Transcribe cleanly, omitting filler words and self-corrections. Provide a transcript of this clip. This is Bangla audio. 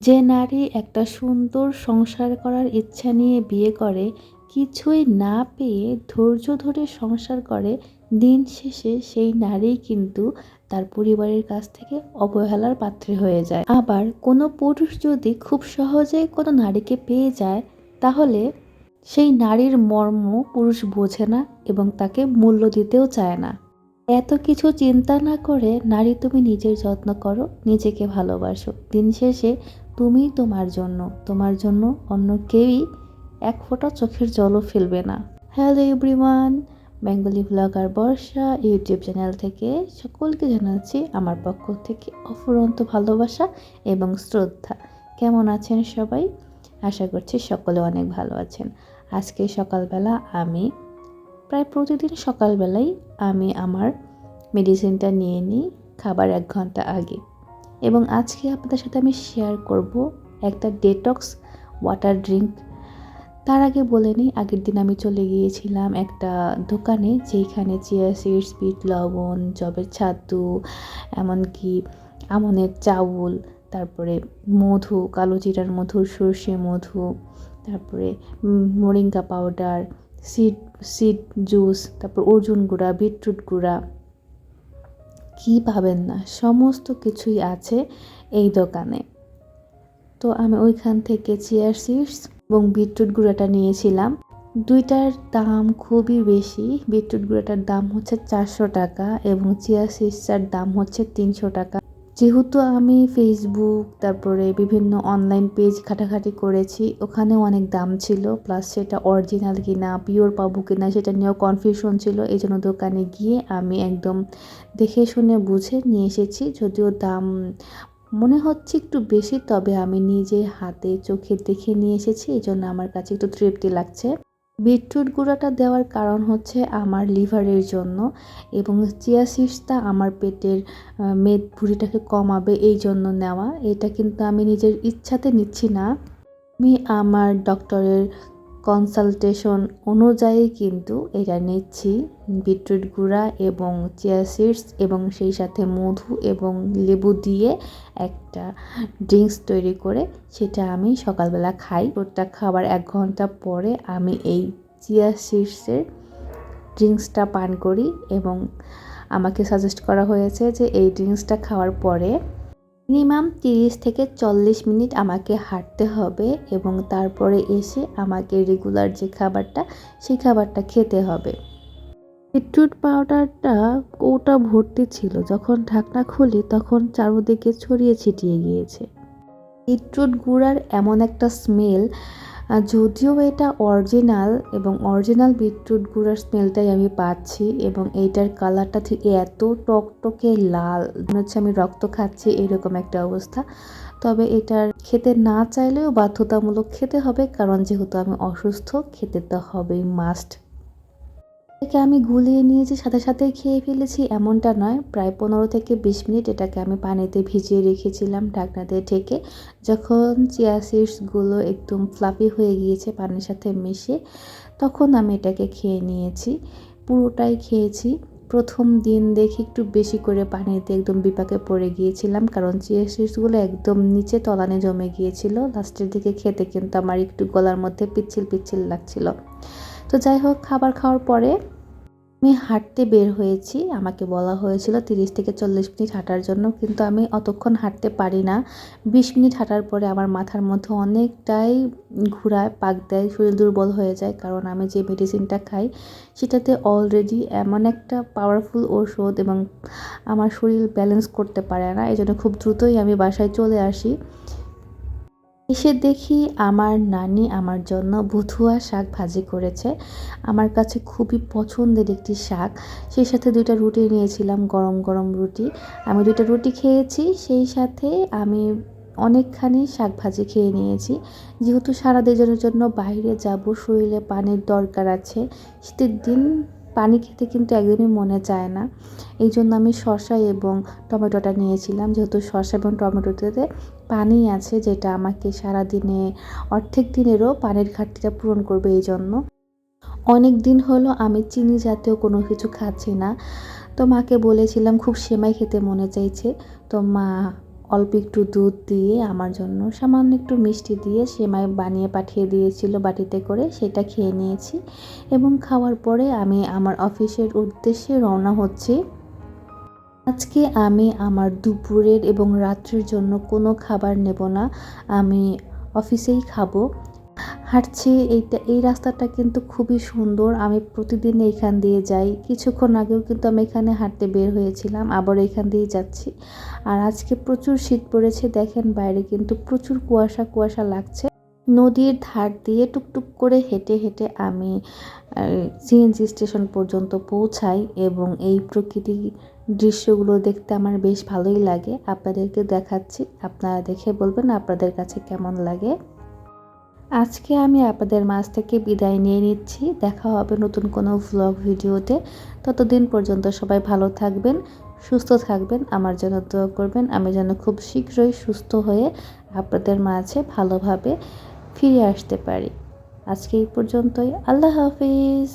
যে নারী একটা সুন্দর সংসার করার ইচ্ছা নিয়ে বিয়ে করে, কিছুই না পেয়ে ধৈর্য ধরে সংসার করে, দিন শেষে সেই নারী কিন্তু তার পরিবারের কাছ থেকে অবহেলার পাত্রী হয়ে যায়। আবার কোনো পুরুষ যদি খুব সহজে কোনো নারীকে পেয়ে যায়, তাহলে সেই নারীর মর্ম পুরুষ বোঝে না এবং তাকে মূল্য দিতেও চায় না। এত কিছু চিন্তা না করে নারী, তুমি নিজের যত্ন করো, নিজেকে ভালোবাসো। দিন শেষে তুমি তোমার জন্য অন্য কেউই এক ফোঁটা চোখের জলও ফেলবে না। হ্যালো এভরিওয়ান, বেঙ্গলি ব্লগার বর্ষা ইউটিউব চ্যানেল থেকে সকলকে জানাচ্ছি আমার পক্ষ থেকে অফুরন্ত ভালোবাসা এবং শ্রদ্ধা। কেমন আছেন সবাই? আশা করছি সকলে অনেক ভালো আছেন। আজকে সকালবেলা আমি প্রায় প্রতিদিন সকালবেলাই আমি আমার মেডিসিনটা নিয়ে নিই খাবার 1 ঘন্টা আগে। এবং আজকে আপনাদের সাথে আমি শেয়ার করব একটা ডেটক্স ওয়াটার ড্রিঙ্ক। তার আগে বলে নিই, আগের দিন আমি চলে গিয়েছিলাম একটা দোকানে, যেখানে চিয়া সিডস, বিট লবণ, জবের ছাতু, এমনকি আমনের চাউল, তারপরে মধু, কালো জিরার মধু, সর্ষে মধু, তারপরে moringa powder, seed seed juice, তারপর অর্জুন গুঁড়া, বিটরুট গুঁড়া, কি পাবেন না সমস্ত কিছুই আছে এই দোকানে। তো আমি ওইখান থেকে চিয়া সিডস এবং বিটরুট গুঁড়াটা নিয়েছিলাম। দুইটার দাম খুবই বেশি। বিটরুট গুঁড়াটার দাম হচ্ছে 400 টাকা এবং চিয়া সিডসটার দাম হচ্ছে 300 টাকা। যেহেতু আমি ফেসবুক, তারপরে বিভিন্ন অনলাইন পেজ ঘাটাঘাটি করেছি, ওখানে অনেক দাম ছিল, প্লাস সেটা অরিজিনাল কিনা, পিওর পাবো কিনা সেটা নিয়েও কনফিউশন ছিল। এই জন্য দোকানে গিয়ে আমি একদম দেখে শুনে বুঝে নিয়ে এসেছি। যদিও দাম মনে হচ্ছে একটু বেশি, তবে আমি নিজে হাতে চোখে দেখে নিয়ে এসেছি, এই জন্য আমার কাছে একটু তৃপ্তি লাগছে। বিটরুট গুঁড়াটা দেওয়ার কারণ হচ্ছে আমার লিভারের জন্য, এবং চিয়া সিডসটা আমার পেটের মেদ ভুঁড়িটাকে কমাবে, এই জন্য নেওয়া। এটা কিন্তু আমি নিজের ইচ্ছাতে নিচ্ছি না, আমি আমার ডক্টরের কনসালটেশন অনুযায়ী কিন্তু এটা নিচ্ছি। বিটরুট গুঁড়া এবং চিয়া সিডস এবং সেই সাথে মধু এবং লেবু দিয়ে একটা ড্রিঙ্কস তৈরি করে সেটা আমি সকালবেলা খাই। ওটা খাবার 1 ঘন্টা পরে আমি এই চিয়া সিডসের ড্রিঙ্কসটা পান করি, এবং আমাকে সাজেস্ট করা হয়েছে যে এই ড্রিঙ্কসটা খাওয়ার পরে মিনিমাম 30 থেকে 40 মিনিট আমাকে হাঁটতে হবে, এবং তারপরে এসে আমাকে রেগুলার যে খাবারটা সেই খাবারটা খেতে হবে। বিটরুট পাউডারটা কৌটা ভর্তি ছিল, যখন ঢাকনা খুলি তখন চারদিকে ছড়িয়ে ছিটিয়ে গিয়েছে। বিটরুট গুঁড়ার এমন একটা স্মেল, যদিও এটা অরিজিনাল এবং অরিজিনাল বিটরুট গুঁড়ার স্মেলটাই আমি পাচ্ছি, এবং এইটার কালারটা ঠিক এত টকটকে লাল, মনে হচ্ছে আমি রক্ত খাচ্ছি, এরকম একটা অবস্থা। তবে এটার খেতে না চাইলেও বাধ্যতামূলক খেতে হবে, কারণ যেহেতু আমি অসুস্থ, খেতে তো হবেই, মাস্ট। এটাকে আমি গুলিয়ে নিয়েছি, সাথে সাথেই খেয়ে ফেলেছি এমনটা নয়। প্রায় 15 থেকে 20 মিনিট এটাকে আমি পানিতে ভিজিয়ে রেখেছিলাম ঢাকনা দিয়ে ঢেকে। যখন চিয়া সিডসগুলো একদম ফ্লাফি হয়ে গিয়েছে পানির সাথে মিশে, তখন আমি এটাকে খেয়ে নিয়েছি। পুরোটাই খেয়েছি। প্রথম দিন দেখে একটু বেশি করে পানিতে একদম বিপাকে পড়ে গিয়েছিলাম, কারণ চিয়া সিডসগুলো একদম নিচে তলানে জমে গিয়েছিল। লাস্টের দিকে খেতে কিন্তু আমার একটু গলার মধ্যে পিচ্ছিল পিচ্ছিল লাগছিল। তো যাই হোক, খাবার খাওয়ার পরে আমি হাঁটতে বের হয়েছি। আমাকে বলা হয়েছিল 30 থেকে 40 মিনিট হাঁটার জন্য, কিন্তু আমি অতক্ষণ হাঁটতে পারি না। 20 মিনিট হাঁটার পরে আমার মাথার মধ্যে অনেকটাই ঘোরায়, পাক দেয়, শরীর দুর্বল হয়ে যায়, কারণ আমি যে মেডিসিনটা খাই সেটাতে অলরেডি এমন একটা পাওয়ারফুল ওষুধ, এবং আমার শরীর ব্যালেন্স করতে পারে না। এই জন্য খুব দ্রুতই আমি বাসায় চলে আসি। এসে দেখি আমার নানি আমার জন্য ভুথুয়া শাক ভাজি করেছে। আমার কাছে খুবই পছন্দের একটি শাক। সেই সাথে 2টা রুটি নিয়েছিলাম, গরম গরম রুটি। আমি 2টা রুটি খেয়েছি, সেই সাথে আমি অনেকখানি শাক ভাজি খেয়ে নিয়েছি। যেহেতু সারাদিনের জন্য বাইরে যাব, শরীরে পানির দরকার আছে। শীতের দিন পানি খেতে কিন্তু একদমই মনে চায় না। এই জন্য আমি শসা এবং টমেটোটা নিয়েছিলাম, যেহেতু শসা এবং টমেটোতে পানি আছে, যেটা আমাকে সারাদিনে অর্ধেক দিনেরও পানির ঘাটতিটা পূরণ করবে। এই জন্য অনেক দিন হলো আমি চিনি জাতীয় কোনো কিছু খাচ্ছি না। তো মাকে বলেছিলাম খুব সেমাই খেতে মনে চাইছে, তো মা অল্প একটু দুধ দিয়ে আমার জন্য সামান্য একটু মিষ্টি দিয়ে সেমাই বানিয়ে পাঠিয়ে দিয়েছিল বাটিতে করে, সেটা খেয়ে নিয়েছি। এবং খাওয়ার পরে আমি আমার অফিসের উদ্দেশ্যে রওনা হচ্ছি। আজকে আমি আমার দুপুরের এবং রাত্রের জন্য কোনো খাবার নেব না, আমি অফিসেই খাবো। হাঁটছি, এই রাস্তাটা কিন্তু খুবই সুন্দর, আমি প্রতিদিন এইখান দিয়ে যাই। কিছুক্ষণ আগেও কিন্তু আমি এখানে হাঁটতে বের হয়েছিলাম, আবার এখান দিয়েই যাচ্ছি। আর আজকে প্রচুর শীত পড়েছে, দেখেন বাইরে কিন্তু প্রচুর কুয়াশা কুয়াশা লাগছে। নদীর ধার দিয়ে টুকটুক করে হেঁটে হেঁটে আমি সিএনজি স্টেশন পর্যন্ত পৌঁছাই এবং এই প্রকৃতির দৃশ্যগুলো দেখতে আমার বেশ ভালোই লাগে। আপনাদেরকে দেখাচ্ছি, আপনারা দেখে বলবেন আপনাদের কাছে কেমন লাগে। আজকে আমি আপনাদের মাঝ থেকে বিদায় নিয়ে নিচ্ছি। দেখা হবে নতুন কোনো ভ্লগ ভিডিওতে। ততদিন পর্যন্ত সবাই ভালো থাকবেন, সুস্থ থাকবেন, আমার জন্য দোয়া করবেন। আমি যেন খুব শীঘ্রই সুস্থ হয়ে আপনাদের মাঝে ভালোভাবে ফিরে আসতে পারি। আজকে এই পর্যন্তই। আল্লাহ হাফিজ।